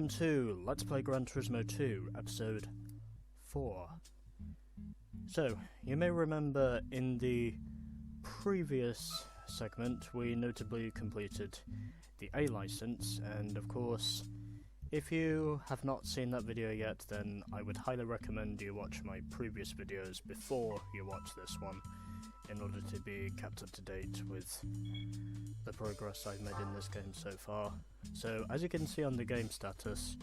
welcome to Let's Play Gran Turismo 2, episode 4. So, you may remember in the previous segment we notably completed the A license, and of course, if you have not seen that video yet, then I would highly recommend you watch my previous videos before you watch this one, in order to be kept up to date with the progress I've made in this game so far. So, as you can see on the game status,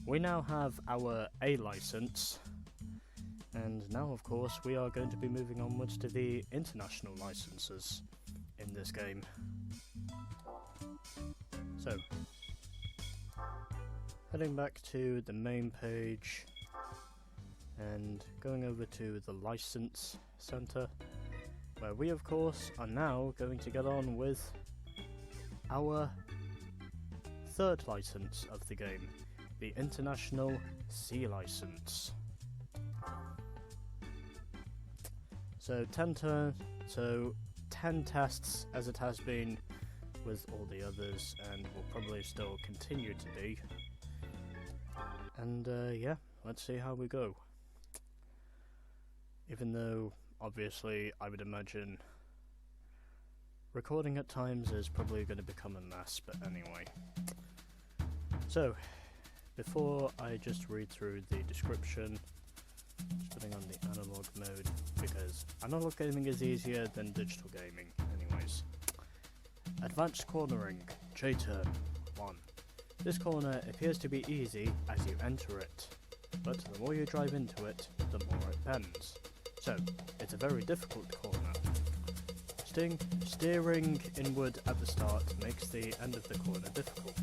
we now have our A license, and now of course we are going to be moving onwards to the international licenses in this game. So, heading back to the main page and going over to the license center, where we of course are now going to get on with our third license of the game, the International C license. So 10 tests, as it has been with all the others, and will probably still continue to be. And yeah, let's see how we go. Even though, obviously, I would imagine recording at times is probably going to become a mess, but anyway. So, before I just read through the description, just putting on the analog mode, because analog gaming is easier than digital gaming, anyways. Advanced cornering, J-turn, 1. This corner appears to be easy as you enter it, but the more you drive into it, the more it bends. So, it's a very difficult corner. Steering inward at the start makes the end of the corner difficult,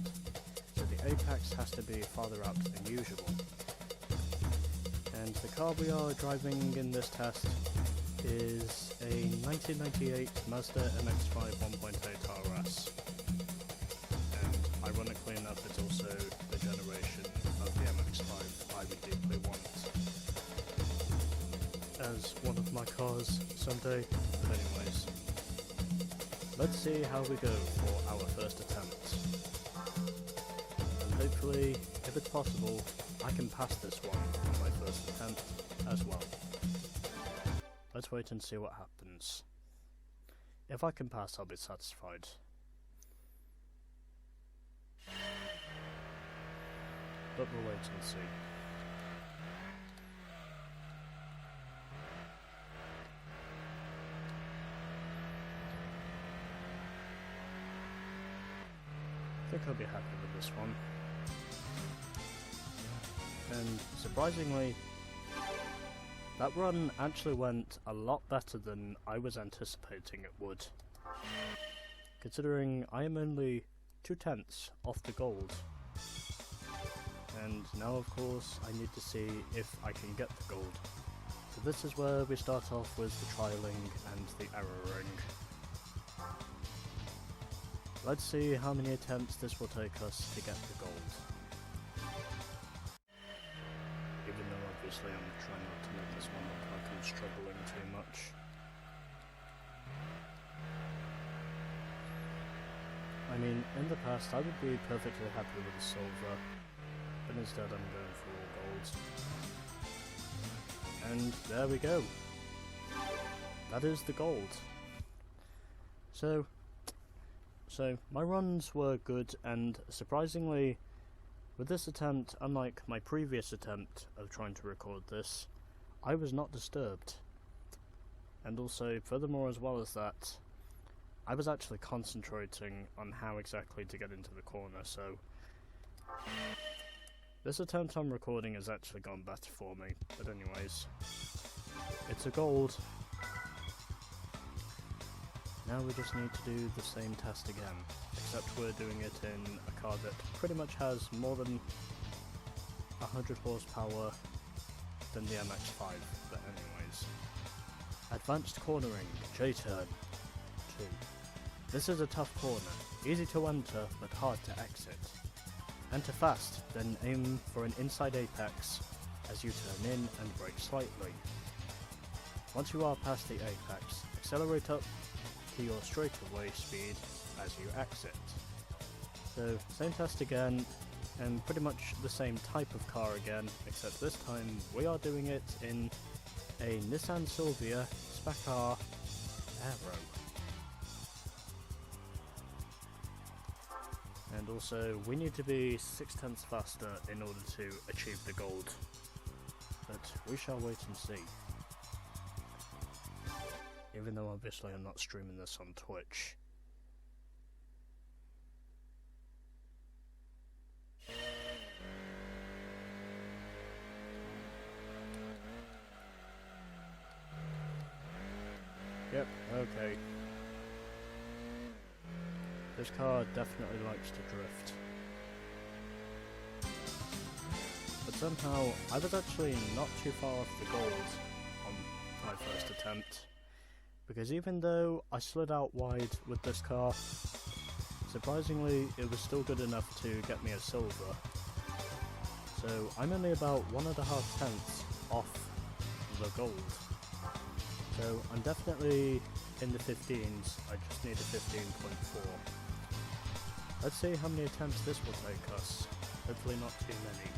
so the apex has to be farther out than usual. And the car we are driving in this test is a 1998 Mazda MX-5 1.8 RS. And ironically enough, it's also the generation of the MX-5 I would deeply want as one of my cars someday. But anyways, let's see how we go for our first attempt. And hopefully, if it's possible, I can pass this one on my first attempt as well. Let's wait and see what happens. If I can pass, I'll be satisfied. But we'll wait and see. I think I'll be happy with this one. And surprisingly, that run actually went a lot better than I was anticipating it would, considering I am only 2/10 off the gold. And now of course I need to see if I can get the gold. So this is where we start off with the trialing and the erroring. Let's see how many attempts this will take us to get the gold. Even though obviously I'm trying not to make this one look like I'm struggling too much. I mean, in the past I would be perfectly happy with a silver, but instead I'm going for all golds. And there we go. That is the gold. So my runs were good, and surprisingly, with this attempt, unlike my previous attempt of trying to record this, I was not disturbed. And also, furthermore as well as that, I was actually concentrating on how exactly to get into the corner, so this attempt on recording has actually gone better for me. But anyways, it's a gold. Now we just need to do the same test again, except we're doing it in a car that pretty much has more than 100 horsepower than the MX-5, but anyways. Advanced cornering, J-turn, 2. This is a tough corner, easy to enter but hard to exit. Enter fast, then aim for an inside apex as you turn in and brake slightly. Once you are past the apex, accelerate up to your straightaway speed as you exit. So, same test again, and pretty much the same type of car again, except this time we are doing it in a Nissan Silvia Spec R Aero. And also, we need to be 0.6 faster in order to achieve the gold. But we shall wait and see. Even though obviously I'm not streaming this on Twitch. Yep, okay. This car definitely likes to drift. But somehow, I was actually not too far off the gold on my first attempt. Because even though I slid out wide with this car, surprisingly it was still good enough to get me a silver. So I'm only about 1.5 tenths off the gold. So I'm definitely in the 15s, I just need a 15.4. Let's see how many attempts this will take us. Hopefully not too many.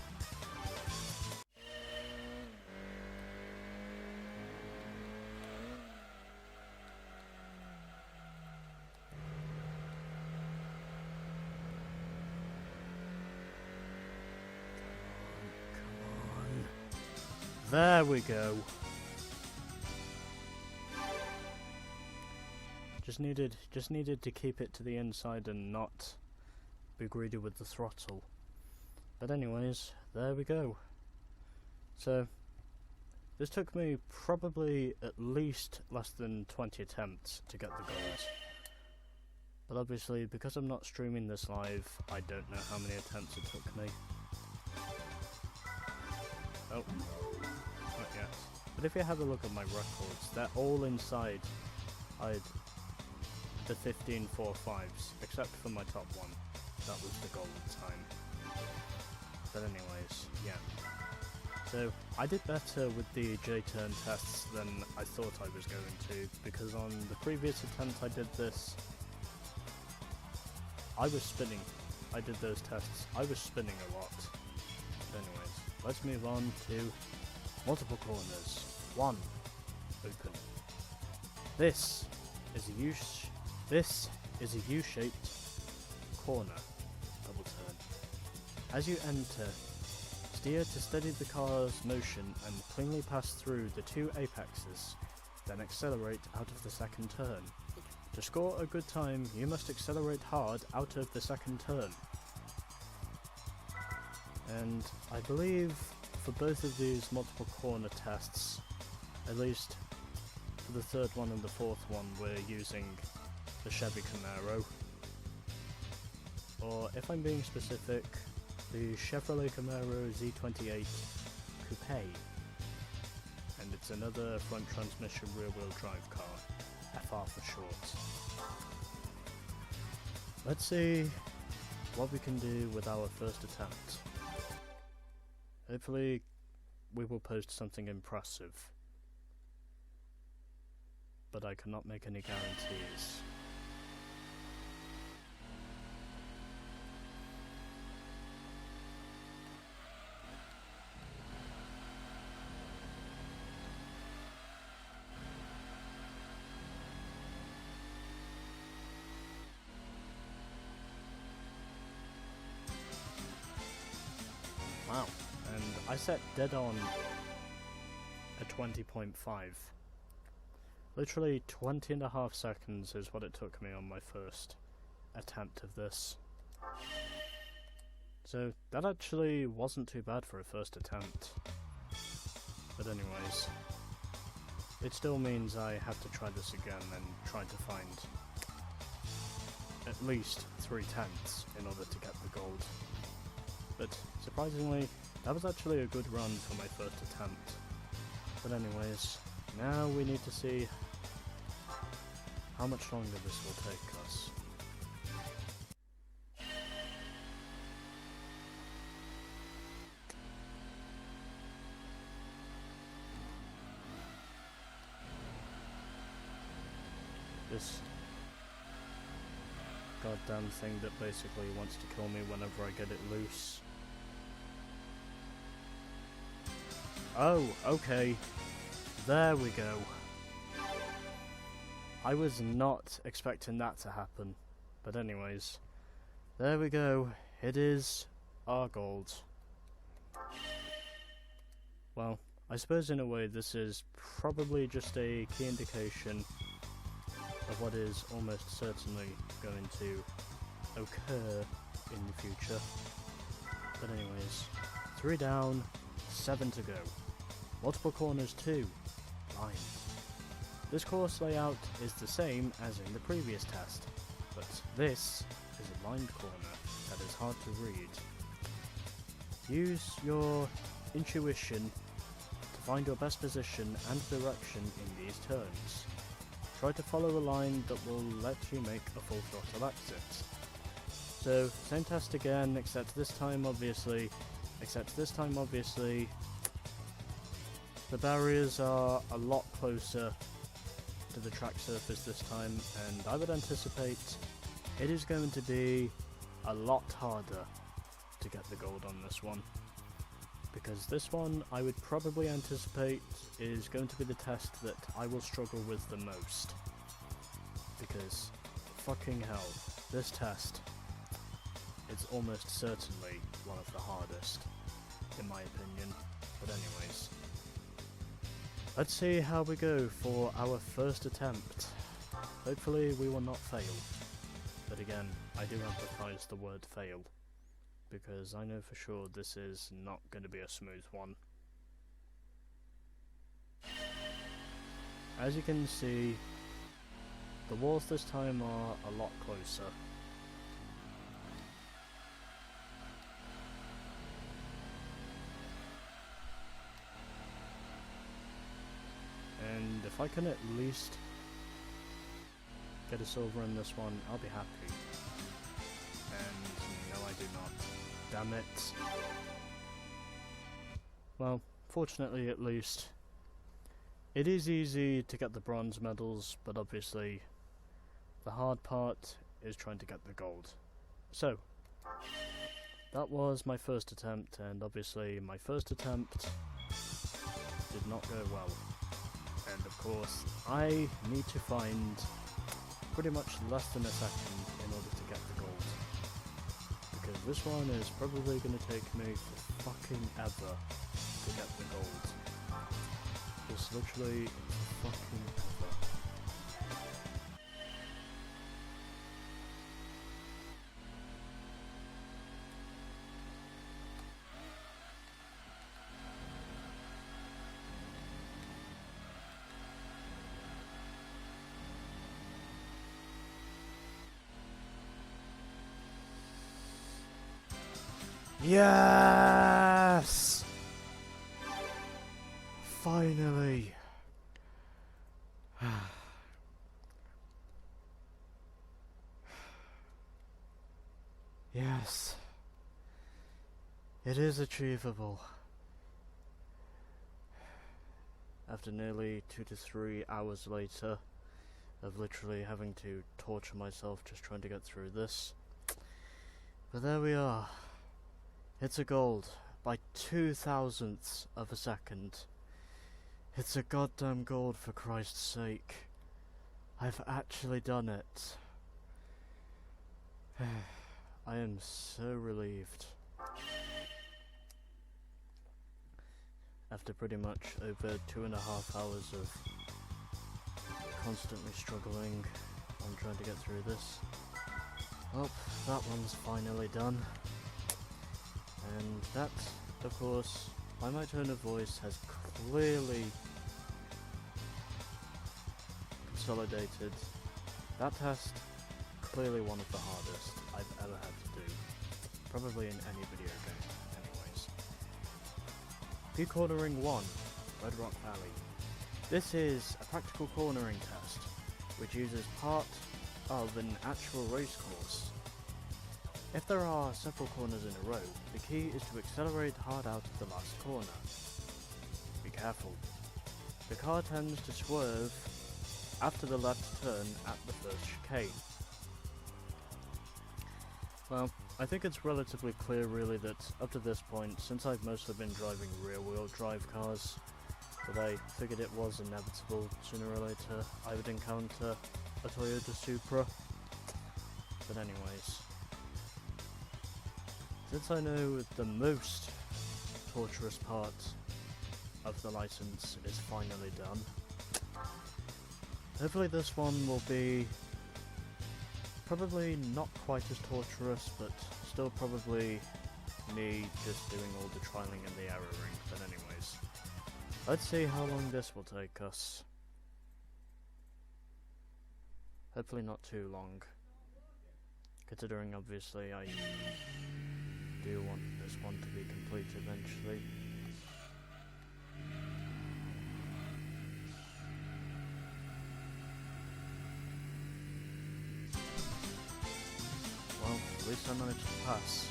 Come on. There we go. Just needed to keep it to the inside and not be greedy with the throttle. But anyways, there we go. So, this took me probably at least less than 20 attempts to get the gold. But obviously, because I'm not streaming this live, I don't know how many attempts it took me. Oh, not yet. But if you have a look at my records, they're all inside the 15.45s, except for my top one. That was the gold time. But anyways, yeah. So, I did better with the J-turn tests than I thought I was going to, because on the previous attempt I did this, I was spinning. I did those tests, I was spinning a lot. But anyways, let's move on to multiple corners. 1. Open. This is a U-shaped corner. Double turn. As you enter, steer to steady the car's motion and cleanly pass through the 2 apexes, then accelerate out of the second turn. To score a good time, you must accelerate hard out of the second turn. And I believe for both of these multiple corner tests, at least for the third one and the fourth one, we're using the Chevy Camaro. Or if I'm being specific, the Chevrolet Camaro Z28 Coupe. And it's another front transmission rear wheel drive car, FR for short. Let's see what we can do with our first attempt. Hopefully we will post something impressive, but I cannot make any guarantees. Wow, and I set dead on a 20.5. Literally 20.5 seconds is what it took me on my first attempt of this. So that actually wasn't too bad for a first attempt. But anyways, it still means I have to try this again and try to find at least 3 tenths in order to get the gold. But surprisingly, that was actually a good run for my first attempt. But anyways, now we need to see how much longer this will take us. This goddamn thing that basically wants to kill me whenever I get it loose. Oh, okay. There we go. I was not expecting that to happen. But anyways, there we go. It is our gold. Well, I suppose in a way this is probably just a key indication of what is almost certainly going to occur in the future. But anyways, 3 down, 7 to go. Multiple corners too. Lined. This course layout is the same as in the previous test, but this is a lined corner that is hard to read. Use your intuition to find your best position and direction in these turns. Try to follow a line that will let you make a full throttle exit. So, same test again, except this time obviously, the barriers are a lot closer to the track surface this time, and I would anticipate it is going to be a lot harder to get the gold on this one. Because this one, I would probably anticipate, is going to be the test that I will struggle with the most. Because, fucking hell, this test is almost certainly one of the hardest, in my opinion. But anyways, let's see how we go for our first attempt. Hopefully we will not fail. But again, I do emphasize the word fail, because I know for sure this is not going to be a smooth one. As you can see, the walls this time are a lot closer. And if I can at least get a silver in this one, I'll be happy. And no, I do not. Damn it. Well, fortunately at least, it is easy to get the bronze medals, but obviously the hard part is trying to get the gold. So, that was my first attempt, and obviously my first attempt did not go well. And of course, I need to find pretty much less than a second in order to get the gold. Because this one is probably going to take me fucking ever to get the gold. Just literally fucking ever. Yes! Finally! Yes. It is achievable. After nearly 2 to 3 hours later of literally having to torture myself just trying to get through this. But there we are. It's a gold by 0.002 of a second. It's a goddamn gold, for Christ's sake. I've actually done it. I am so relieved. After pretty much over 2.5 hours of constantly struggling on trying to get through this. Well, that one's finally done. And that, of course, by my tone of voice, has clearly consolidated that test. Clearly one of the hardest I've ever had to do, probably in any video game, anyways. P-Cornering 1, Red Rock Valley. This is a practical cornering test, which uses part of an actual race course. If there are several corners in a row, the key is to accelerate hard out of the last corner. Be careful. The car tends to swerve after the left turn at the first chicane. Well, I think it's relatively clear really that up to this point, since I've mostly been driving rear-wheel drive cars, that I figured it was inevitable sooner or later I would encounter a Toyota Supra. But anyways, since I know the most torturous part of the license is finally done, hopefully this one will be probably not quite as torturous, but still probably me just doing all the trialing and the erroring. But anyways, let's see how long this will take us. Hopefully not too long, considering obviously I do want this one to be complete eventually. Well, at least I managed to pass.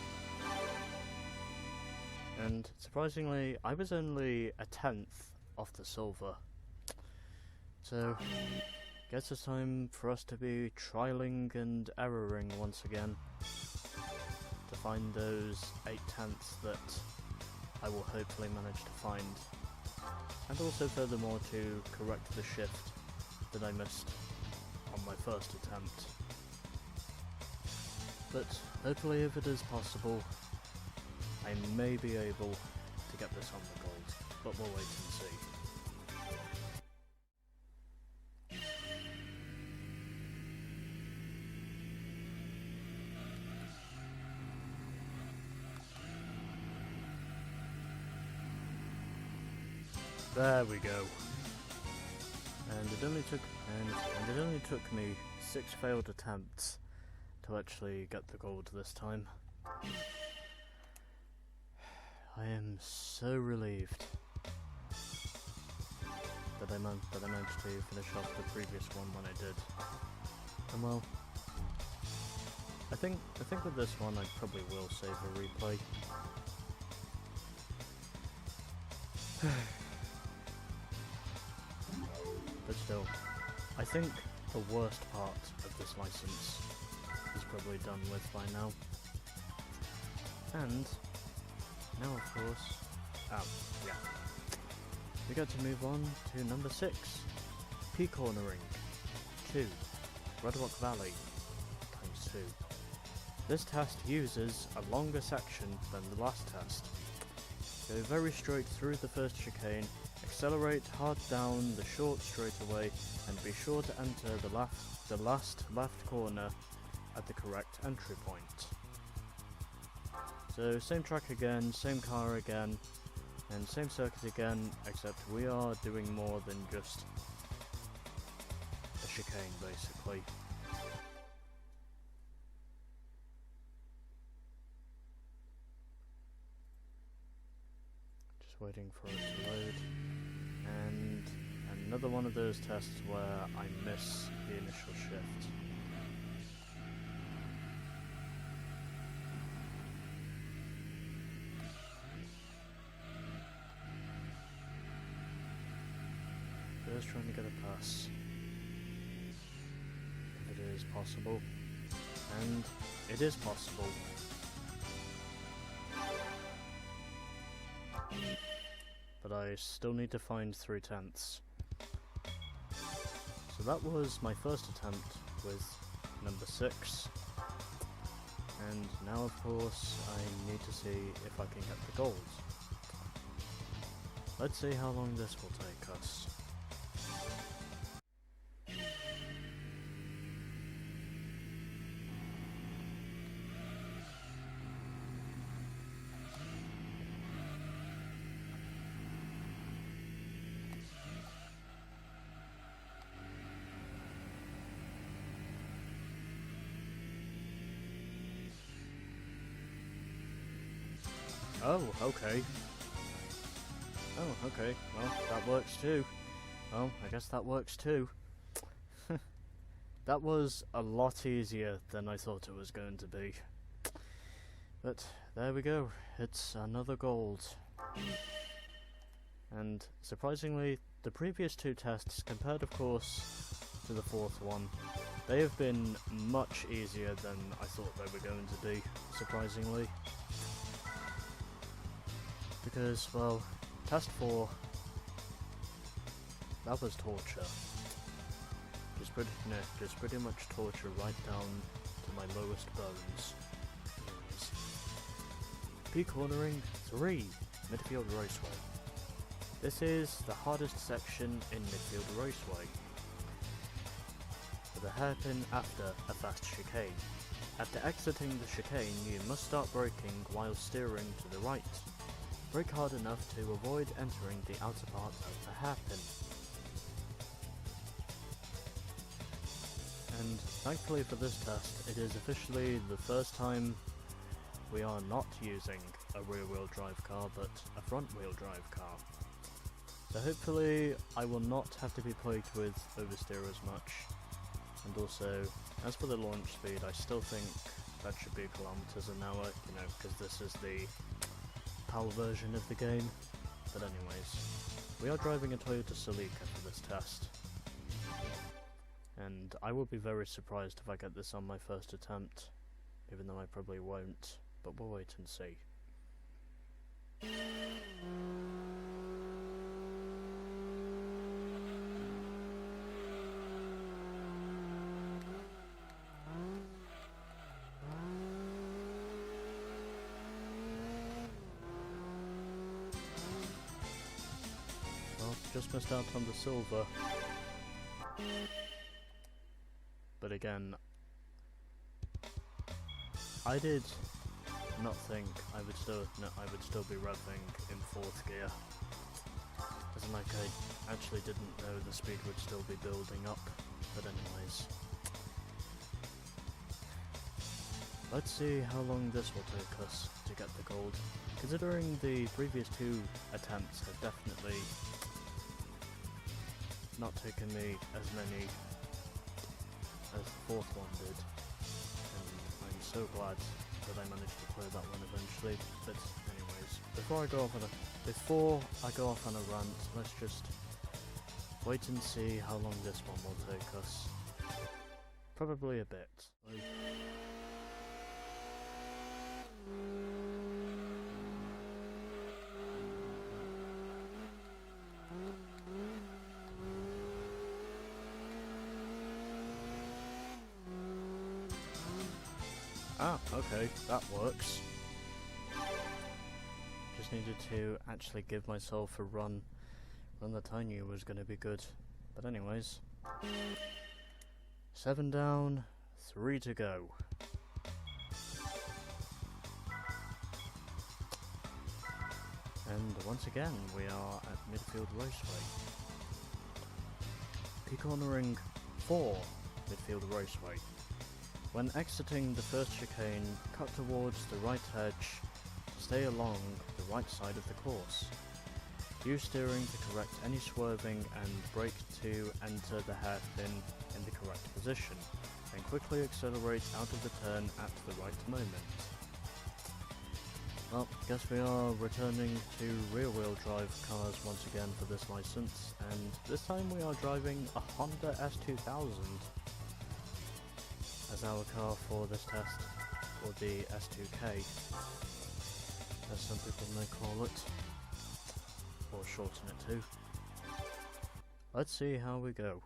And surprisingly, I was only a 10th off the silver. So, guess it's time for us to be trialing and erroring once again to find those 8/10ths that I will hopefully manage to find. And also furthermore to correct the shift that I missed on my first attempt. But hopefully if it is possible, I may be able to get this on the gold, but we'll wait and see. There we go. And it only took me 6 failed attempts to actually get the gold this time. I am so relieved that I managed to finish off the previous one when I did. And well, I think with this one I probably will save a replay. But still, I think the worst part of this license is probably done with by now. And now, of course, yeah, we got to move on to number 6, P-cornering 2, Red Rock Valley ×2. This test uses a longer section than the last test. Go very straight through the first chicane, accelerate hard down the short straightaway, and be sure to enter the last left corner at the correct entry point. So same track again, same car again, and same circuit again, except we are doing more than just a chicane basically. Just waiting for it to load. And another one of those tests where I miss the initial shift. Just trying to get a pass, if it is possible, and it is possible. But I still need to find 3/10ths. So that was my first attempt with number 6, and now of course I need to see if I can get the gold. Let's see how long this will take us. Oh, okay. Oh, okay. Well, that works too. Well, I guess that works too. That was a lot easier than I thought it was going to be. But there we go. It's another gold. And surprisingly, the previous 2 tests, compared of course to the 4th one, They have been much easier than I thought they were going to be, surprisingly. Because, well, Test 4, that was torture. Just pretty much torture right down to my lowest bones. Anyways. P-cornering 3, Midfield Raceway. This is the hardest section in Midfield Raceway, with a hairpin after a fast chicane. After exiting the chicane, you must start braking while steering to the right. Brake hard enough to avoid entering the outer part of the hairpin. And thankfully for this test, it is officially the first time we are not using a rear-wheel drive car, but a front-wheel drive car. So hopefully I will not have to be plagued with oversteer as much. And also, as for the launch speed, I still think that should be kilometers an hour, you know, because this is the PAL version of the game. But anyways, we are driving a Toyota Celica for this test. And I will be very surprised if I get this on my first attempt, even though I probably won't, but we'll wait and see. Well, just missed out on the silver. But again, I did not think I would still be revving in 4th gear. As in, like, I actually didn't know the speed would still be building up. But anyways, let's see how long this will take us to get the gold. Considering the previous 2 attempts have definitely not taken me as many as the 4th one did, and I'm so glad that I managed to clear that one eventually. But anyways, before I go off on a rant, let's just wait and see how long this one will take us. Probably a bit. Ah, okay, that works. Just needed to actually give myself a run that I knew was going to be good. But anyways, 7 down, 3 to go. And once again, we are at Midfield Raceway. P-cornering 4, Midfield Raceway. When exiting the first chicane, cut towards the right edge to stay along the right side of the course. Use steering to correct any swerving and brake to enter the hairpin in the correct position, and quickly accelerate out of the turn at the right moment. Well, guess we are returning to rear-wheel drive cars once again for this license, and this time we are driving a Honda S2000 as our car for this test, or the S2K, as some people may call it, or shorten it to. Let's see how we go.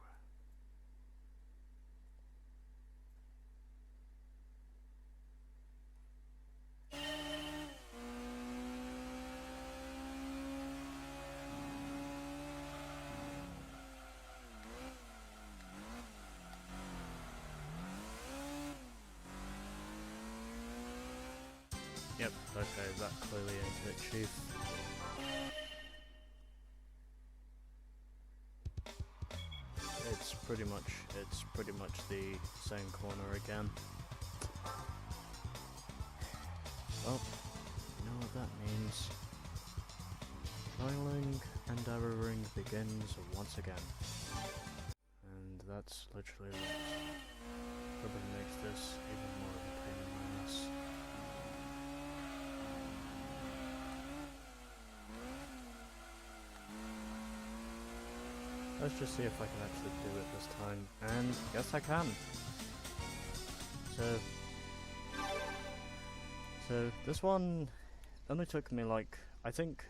Yep, okay, that clearly ain't it, Chief. It's pretty much the same corner again. Well, you know what that means. Trialing and erroring begins once again. And that's literally what probably makes this even more of a pain in my ass. Let's just see if I can actually do it this time, and yes I can! So this one only took me like, I think,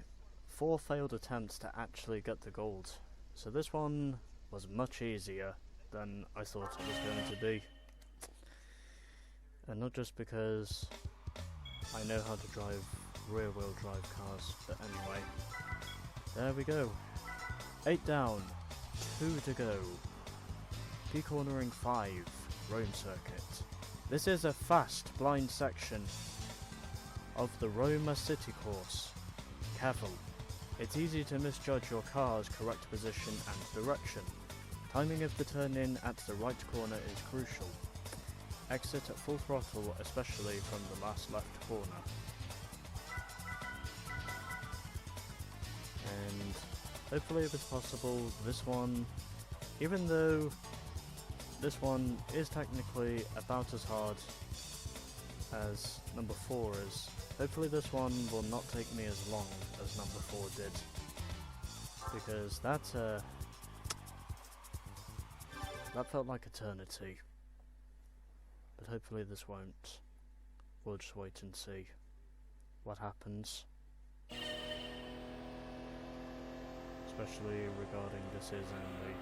4 failed attempts to actually get the gold. So this one was much easier than I thought it was going to be. And not just because I know how to drive rear-wheel drive cars, but anyway. There we go. 8 down, 2 to go. P-cornering 5, Rome Circuit. This is a fast, blind section of the Roma City course. Careful. It's easy to misjudge your car's correct position and direction. Timing of the turn-in at the right corner is crucial. Exit at full throttle, especially from the last left corner. And hopefully if it's possible, this one, even though this one is technically about as hard as number 4 is, hopefully this one will not take me as long as number 4 did. Because that felt like eternity. But hopefully this won't. We'll just wait and see what happens. Especially regarding this is only.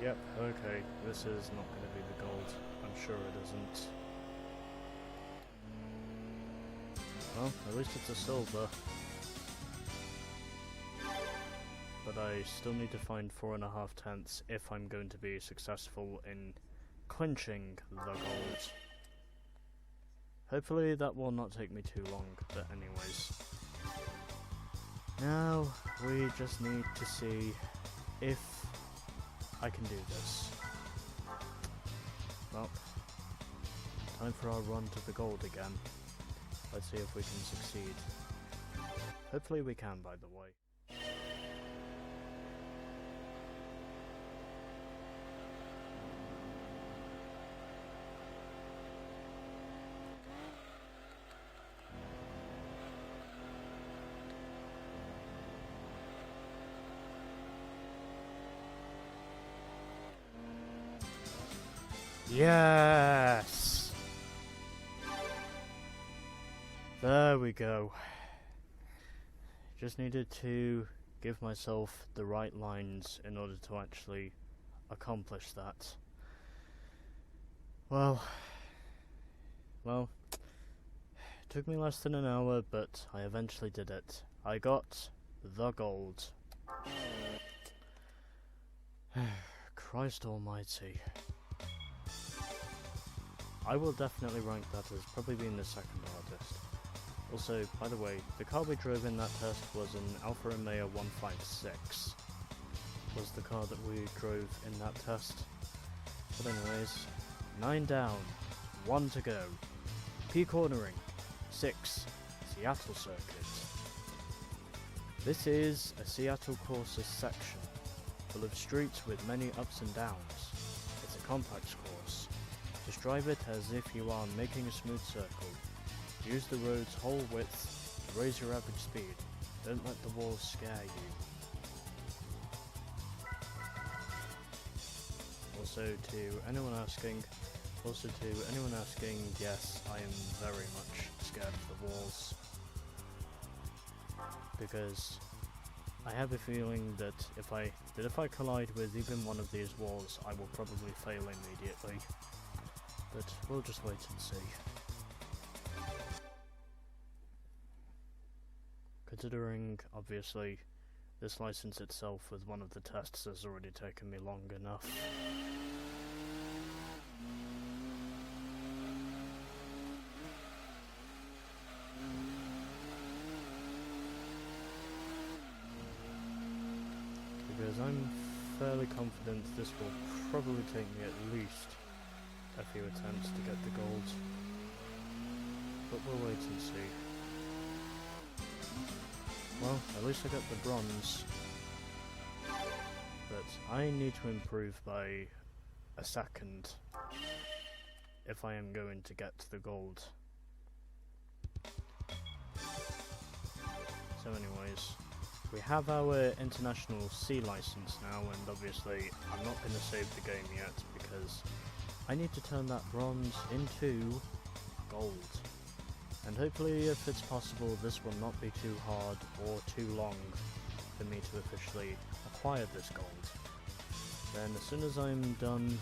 Yep, okay, this is not going to be the gold. I'm sure it isn't. Well, at least it's a silver. But I still need to find 4.5 tenths if I'm going to be successful in clinching the gold. Hopefully that will not take me too long, but anyways. Now, we just need to see if I can do this. Well, time for our run to the gold again. Let's see if we can succeed. Hopefully we can, by the way. Yes! There we go. Just needed to give myself the right lines in order to actually accomplish that. Well, it took me less than an hour, but I eventually did it. I got the gold. Christ almighty. I will definitely rank that as probably being the second hardest. Also, by the way, the car we drove in that test was an Alfa Romeo 156. Was the car that we drove in that test. But anyways, 9 down, 1 to go. P-cornering, 6, Seattle Circuit. This is a Seattle courses section, full of streets with many ups and downs. It's a complex course. Just drive it as if you are making a smooth circle. Use the road's whole width to raise your average speed. Don't let the walls scare you. Also to anyone asking, yes, I am very much scared of the walls. Because I have a feeling that if I collide with even one of these walls, I will probably fail immediately. But we'll just wait and see. Considering, obviously, this license itself with one of the tests has already taken me long enough. Because I'm fairly confident this will probably take me at least a few attempts to get the gold, but we'll wait and see. Well, at least I got the bronze, but I need to improve by a second if I am going to get the gold. So anyways, we have our international C license now, and obviously I'm not going to save the game yet because I need to turn that bronze into gold. And hopefully, if it's possible, this will not be too hard or too long for me to officially acquire this gold. Then as soon as I'm done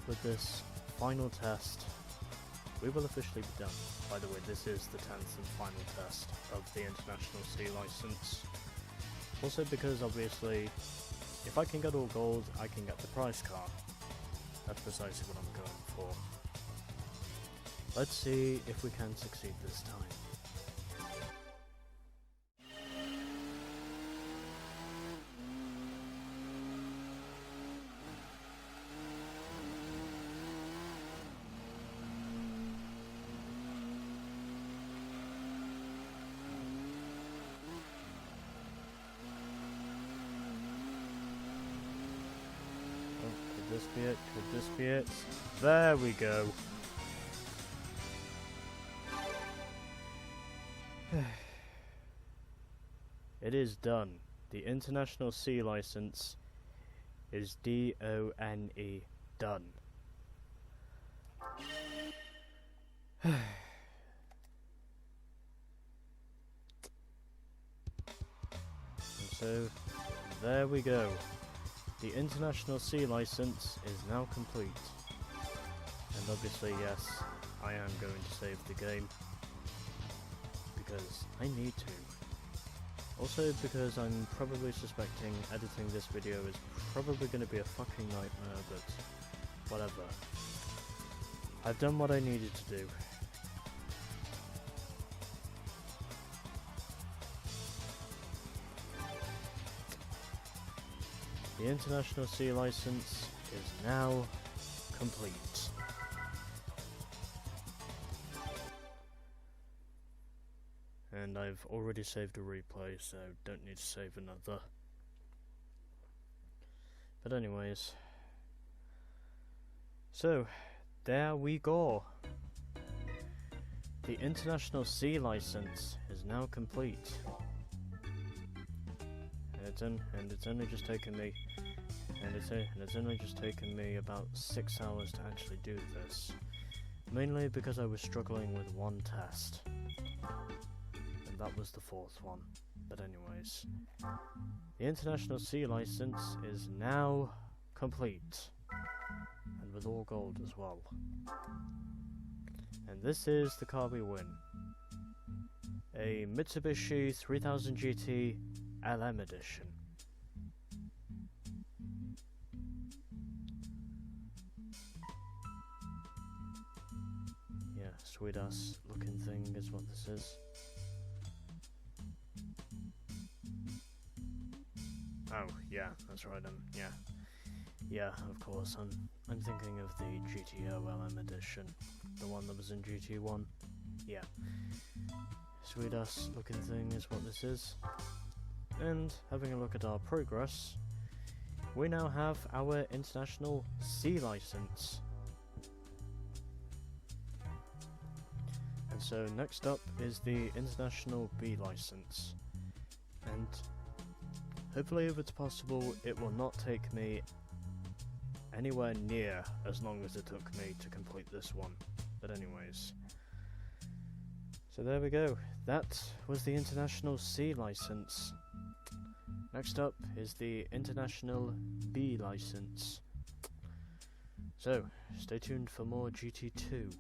with this final test, we will officially be done. By the way, this is the 10th and final test of the International C license. Also because obviously, if I can get all gold, I can get the prize car. That's precisely what I'm going for. Let's see if we can succeed this time. Could this be it? Could this be it? There we go. It is done. The International C license is D-O-N-E, done. And so, there we go. The International C license is now complete. And obviously, yes, I am going to save the game. Because I need to. Also because I'm probably suspecting editing this video is probably going to be a fucking nightmare, but whatever. I've done what I needed to do. The International C license is now complete. And I've already saved a replay, so don't need to save another. But anyways, so there we go. The International C license is now complete. And it's only just taken me, it's only just taken me about 6 hours to actually do this. Mainly because I was struggling with one test. And that was the 4th one. But anyways, the International C license is now complete. And with all gold as well. And this is the car we win. A Mitsubishi 3000 GT LM edition. Yeah, sweet ass looking thing is what this is. Oh, yeah, that's right, yeah, of course, I'm thinking of the GTO LM edition, the one that was in GT1, yeah. Sweet ass looking thing is what this is. And having a look at our progress, we now have our International C license. And so next up is the International B license. And hopefully if it's possible, it will not take me anywhere near as long as it took me to complete this one. But anyways. So there we go. That was the International C license. Next up is the International B license. So, stay tuned for more GT2.